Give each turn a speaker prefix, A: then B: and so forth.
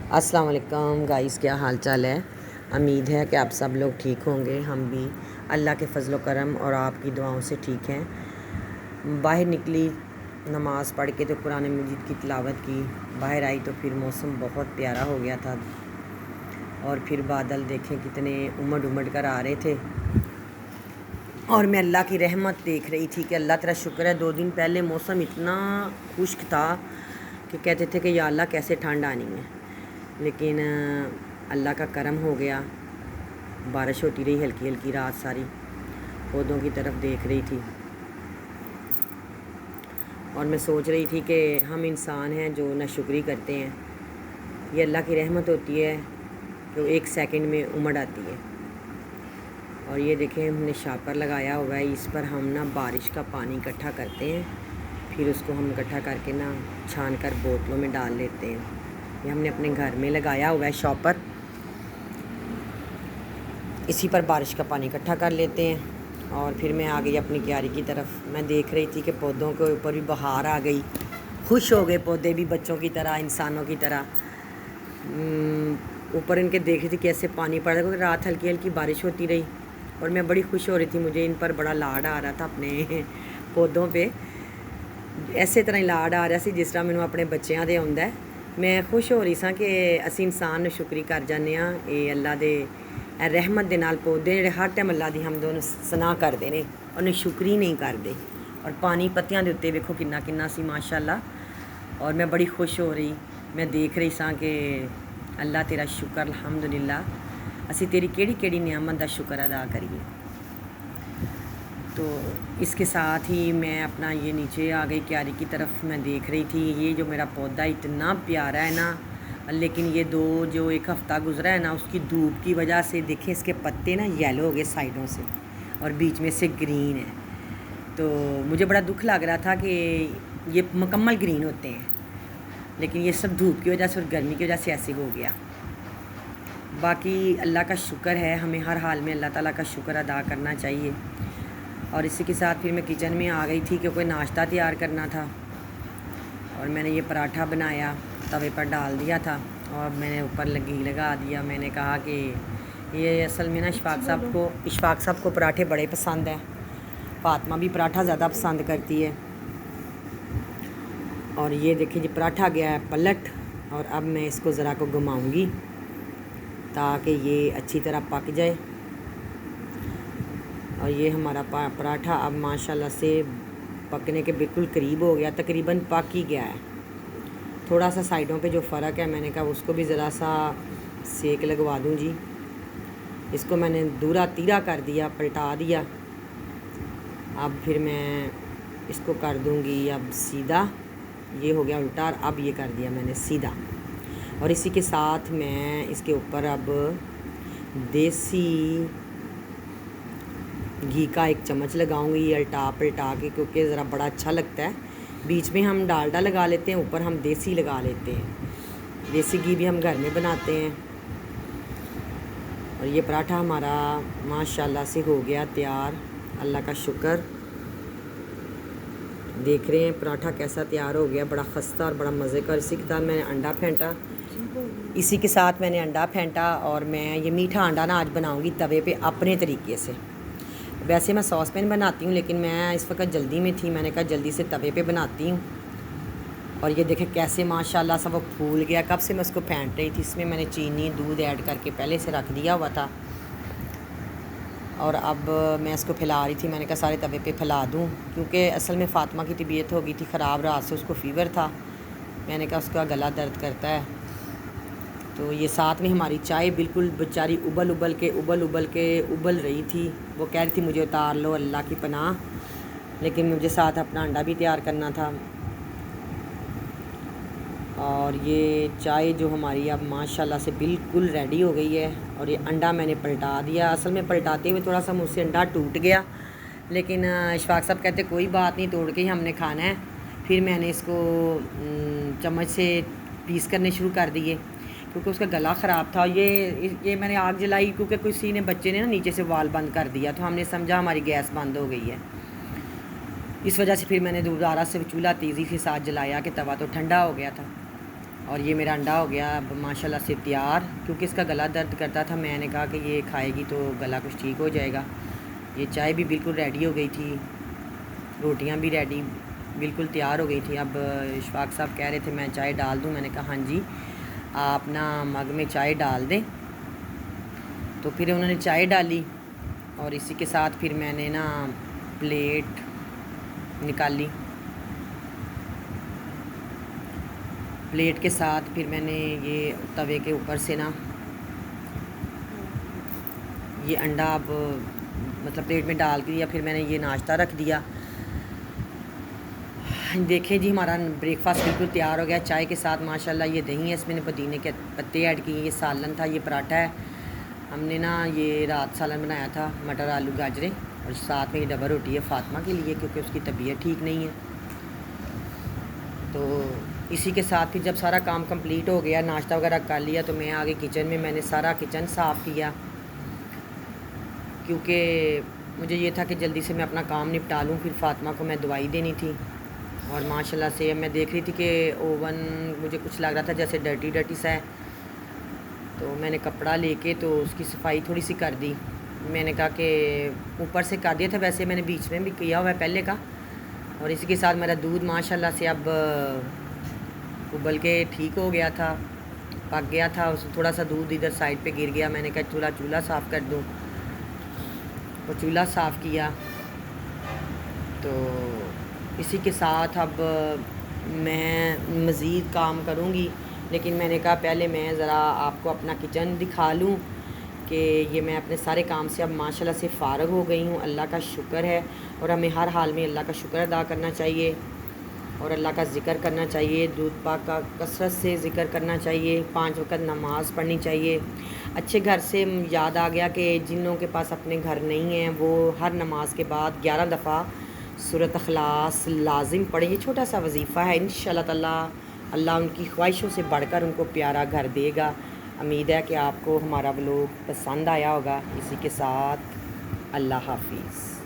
A: अस्सलाम वालेकुम गाइस, क्या हाल चाल है। उम्मीद है कि आप सब लोग ठीक होंगे। हम भी अल्लाह के फजल करम और आपकी दुआओं से ठीक हैं। बाहर निकली, नमाज़ पढ़ के तो कुरान मजीद की तिलावत की। बाहर आई तो फिर मौसम बहुत प्यारा हो गया था और फिर बादल देखें कितने उमड़ उमड़ कर आ रहे थे और मैं अल्लाह की रहमत देख रही थी कि अल्लाह तेरा शुक्र है। 2 दिन पहले मौसम इतना खुश्क था कि कहते थे कि या अल्लाह कैसे ठंड आनी है, लेकिन अल्लाह का करम हो गया। बारिश होती रही हल्की हल्की रात सारी। पौधों की तरफ देख रही थी और मैं सोच रही थी कि हम इंसान हैं जो नाशुक्री करते हैं। ये अल्लाह की रहमत होती है जो 1 सेकंड में उमड़ आती है। और ये देखें, हमने शापर लगाया हुआ है। इस पर हम ना बारिश का पानी इकट्ठा करते हैं, फिर उसको हम इकट्ठा करके ना छान कर बोतलों में डाल लेते हैं। ये हमने अपने घर में लगाया हुआ है शॉपर। इसी पर बारिश का पानी इकट्ठा कर लेते हैं। और फिर मैं आ गई अपनी क्यारी की तरफ। मैं देख रही थी कि पौधों के ऊपर भी बहार आ गई। खुश हो गए पौधे भी, बच्चों की तरह, इंसानों की तरह। ऊपर इनके देख रही थी कैसे पानी पड़ रहा था, क्योंकि रात हल्की हल्की बारिश होती रही और मैं बड़ी खुश हो रही थी। मुझे इन पर बड़ा लाड आ रहा था अपने पौधों पे। इसे तरह ही लाड आ रहा सी जिस तरह मैंने अपने बच्चों दे आउंदा है। मैं खुश हो रही सां कि असी इंसान ने शुक्री कर जाने ये अल्लाह दे रहमत दे नाल पौधे जिहड़े हर टाइम अल्लाह दी हमद नूं सना करते हैं, उन्हें शुक्री नहीं करते। और पानी पत्तियां दे उत्ते वेखो किन्ना किन्ना सी माशाअल्लाह। और मैं बड़ी खुश हो रही, मैं देख रही सां कि अल्लाह तेरा शुक्र अल्हम्दुलिल्लाह। असी तेरी केड़ी केड़ी नियामत दा शुक्र अदा करिए। तो इसके साथ ही मैं अपना ये नीचे आ गई क्यारी की तरफ। मैं देख रही थी ये जो मेरा पौधा इतना प्यारा है ना, लेकिन ये जो एक हफ़्ता गुजरा है ना, उसकी धूप की वजह से देखें इसके पत्ते ना येलो हो गए साइडों से और बीच में से ग्रीन है। तो मुझे बड़ा दुख लग रहा था कि ये मुकम्मल ग्रीन होते हैं, लेकिन ये सब धूप की वजह से और गर्मी की वजह से ऐसे हो गया। बाकी अल्लाह का शुक्र है, हमें हर हाल में अल्लाह ताला का शुक्र अदा करना चाहिए। और इसी के साथ फिर मैं किचन में आ गई थी कि कोई नाश्ता तैयार करना था और मैंने ये पराठा बनाया, तवे पर डाल दिया था और मैंने ऊपर घी लगा दिया। मैंने कहा कि ये असल में ना इशफाक साहब को पराठे बड़े पसंद हैं। फातिमा भी पराठा ज़्यादा पसंद करती है। और ये देखिए जी पराठा गया है पलट, और अब मैं इसको ज़रा को घुमाऊँगी ताकि ये अच्छी तरह पक जाए। और ये हमारा पराठा अब माशाल्लाह से पकने के बिल्कुल करीब हो गया, तकरीबन पक ही गया है। थोड़ा सा साइडों पे जो फ़र्क है, मैंने कहा उसको भी ज़रा सा सेक लगवा दूं जी। इसको मैंने दूरा तीरा कर दिया, पलटा दिया। अब फिर मैं इसको कर दूंगी अब सीधा। ये हो गया उल्टा और अब ये कर दिया मैंने सीधा। और इसी के साथ मैं इसके ऊपर अब देसी घी का 1 चम्मच लगाऊंगी अल्टा पलटा के, क्योंकि ज़रा बड़ा अच्छा लगता है। बीच में हम डालडा लगा लेते हैं, ऊपर हम देसी लगा लेते हैं। देसी घी भी हम घर में बनाते हैं। और ये पराठा हमारा माशाल्लाह से हो गया तैयार, अल्लाह का शुक्र। देख रहे हैं पराठा कैसा तैयार हो गया, बड़ा खस्ता और बड़ा मज़े का। इसी के साथ मैंने अंडा फेंटा और मैं ये मीठा अंडा ना आज बनाऊँगी तवे पर अपने तरीके से। वैसे मैं सॉस पैन बनाती हूँ, लेकिन मैं इस वक्त जल्दी में थी, मैंने कहा जल्दी से तवे पे बनाती हूँ। और ये देखें कैसे माशाल्लाह सब वो फूल गया। कब से मैं उसको फेंट रही थी। इसमें मैंने चीनी दूध ऐड करके पहले से रख दिया हुआ था और अब मैं इसको फैला रही थी। मैंने कहा सारे तवे पे फैला दूँ, क्योंकि असल में फ़ातिमा की तबीयत हो गई थी ख़राब, रात से उसको फ़ीवर था। मैंने कहा उसका गला दर्द करता है। तो ये साथ में हमारी चाय बिल्कुल बेचारी उबल के उबल रही थी। वो कह रही थी मुझे उतार लो अल्लाह की पनाह, लेकिन मुझे साथ अपना अंडा भी तैयार करना था। और ये चाय जो हमारी अब माशाल्लाह से बिल्कुल रेडी हो गई है। और ये अंडा मैंने पलटा दिया। असल में पलटाते हुए थोड़ा सा मुझसे अंडा टूट गया, लेकिन इशफाक साहब कहते कोई बात नहीं, तोड़ के ही हमने खाना है। फिर मैंने इसको चम्मच से पीस करने शुरू कर दिए, क्योंकि उसका गला ख़राब था। ये मैंने आग जलाई क्योंकि किसी ने बच्चे ने ना नीचे से वाल बंद कर दिया, तो हमने समझा हमारी गैस बंद हो गई है। इस वजह से फिर मैंने दोबारा से चूल्हा तेज़ी के साथ जलाया कि तवा तो ठंडा हो गया था। और ये मेरा अंडा हो गया अब माशाल्लाह से तैयार, क्योंकि इसका गला दर्द करता था। मैंने कहा कि ये खाएगी तो गला कुछ ठीक हो जाएगा। ये चाय भी बिल्कुल रेडी हो गई थी, रोटियां भी रेडी बिल्कुल तैयार हो गई थी। अब इशफाक साहब कह रहे थे मैं चाय डाल दूं। मैंने कहा हाँ जी, आप ना मग में चाय डाल दें। तो फिर उन्होंने चाय डाली और इसी के साथ फिर मैंने ना प्लेट निकाली। प्लेट के साथ फिर मैंने ये तवे के ऊपर से ना ये अंडा अब मतलब प्लेट में डाल के दिया। फिर मैंने ये नाश्ता रख दिया। देखिए जी, हमारा ब्रेकफास्ट बिल्कुल तैयार हो गया चाय के साथ। माशाल्लाह ये दही है, इसमें मैंने पुदीने के पत्ते ऐड किए। ये सालन था, ये पराठा है। हमने ना ये रात सालन बनाया था, मटर आलू गाजरे, और साथ में ये डबल रोटी है फ़ातिमा के लिए, क्योंकि उसकी तबीयत ठीक नहीं है। तो इसी के साथ फिर जब सारा काम कंप्लीट हो गया, नाश्ता वगैरह कर लिया, तो मैं आ गई किचन में। मैंने सारा किचन साफ़ किया, क्योंकि मुझे ये था कि जल्दी से मैं अपना काम निपटा लूँ। फिर फ़ातिमा को मैं दवाई देनी थी। और माशाल्लाह से मैं देख रही थी कि ओवन मुझे कुछ लग रहा था जैसे डर्टी डर्टी सा है। तो मैंने कपड़ा लेके तो उसकी सफाई थोड़ी सी कर दी। मैंने कहा कि ऊपर से कर दिया था, वैसे मैंने बीच में भी किया हुआ है पहले का। और इसी के साथ मेरा दूध माशाल्लाह से अब उबल के ठीक हो गया था, पक गया था। उस थोड़ा सा दूध इधर साइड पे गिर गया। मैंने कहा थोड़ा चूल्हा साफ़ कर दूँ, तो चूल्हा साफ़ किया। तो इसी के साथ अब मैं मज़ीद काम करूँगी, लेकिन मैंने कहा पहले मैं ज़रा आपको अपना किचन दिखा लूँ कि ये मैं अपने सारे काम से अब माशाल्लाह से फ़ारग हो गई हूँ। अल्लाह का शुक्र है, और हमें हर हाल में अल्लाह का शुक्र अदा करना चाहिए और अल्लाह का ज़िक्र करना चाहिए। दूध पाक का कसरत से ज़िक्र करना चाहिए, 5 वक़्त नमाज़ पढ़नी चाहिए। अच्छे घर से याद आ गया कि जिन लोगों के पास अपने घर नहीं हैं वो हर नमाज के बाद 11 दफ़ा सूरत अखलास लाजिम पढ़े। ये छोटा सा वजीफ़ा है। इंशाअल्लाह ताला अल्लाह उनकी ख्वाहिशों से बढ़कर उनको प्यारा घर देगा। उम्मीद है कि आपको हमारा व्लॉग पसंद आया होगा। इसी के साथ अल्लाह हाफिज़।